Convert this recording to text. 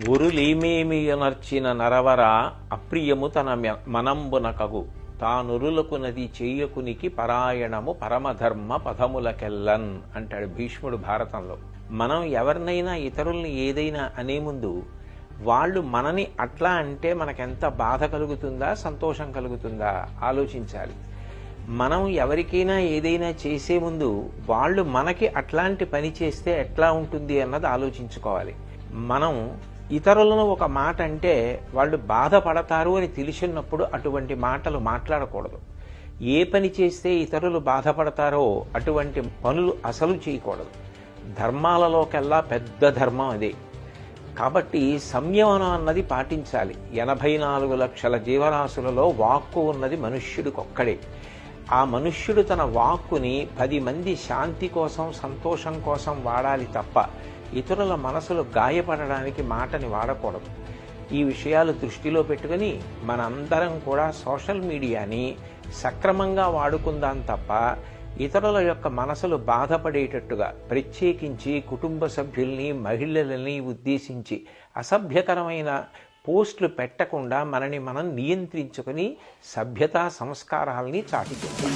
ఉరులీమేమియనర్చిన నరవర అప్రియము తన మనంబునకగు తానురులకు నది చేయకునికి పరాయణము పరమధర్మ పదములకెల్లన్ అంటాడు భీష్ముడు భారతంలో. మనం ఎవరినైనా ఇతరుల్ని ఏదైనా అనే ముందు వాళ్ళు మనని అట్లా అంటే మనకెంత బాధ కలుగుతుందా సంతోషం కలుగుతుందా ఆలోచించాలి. మనం ఎవరికైనా ఏదైనా చేసే ముందు వాళ్ళు మనకి అట్లాంటి పని చేస్తే ఎట్లా ఉంటుంది అన్నది ఆలోచించుకోవాలి. మనం ఇతరులను ఒక మాట అంటే వాళ్ళు బాధపడతారు అని తెలిసినప్పుడు అటువంటి మాటలు మాట్లాడకూడదు. ఏ పని చేస్తే ఇతరులు బాధపడతారో అటువంటి పనులు అసలు చేయకూడదు. ధర్మాలలోకెల్లా పెద్ద ధర్మం అదే. కాబట్టి సంయమనం అన్నది పాటించాలి. 84 లక్షల జీవరాశులలో వాక్కు ఉన్నది మనుష్యుడికొక్కడే. ఆ మనుష్యుడు తన వాక్కుని 10 మంది శాంతి కోసం సంతోషం కోసం వాడాలి తప్ప ఇతరుల మనసులు గాయపడడానికి మాటని వాడకూడదు. ఈ విషయాలు దృష్టిలో పెట్టుకుని మనందరం కూడా సోషల్ మీడియాని సక్రమంగా వాడుకుందాం తప్ప ఇతరుల యొక్క మనసులు బాధపడేటట్టుగా ప్రత్యేకించి కుటుంబ సభ్యుల్ని మహిళలని ఉద్దేశించి అసభ్యకరమైన పోస్టులు పెట్టకుండా మనని మనం నియంత్రించుకుని సభ్యతా సంస్కారాల్ని చాటుకుంటాం.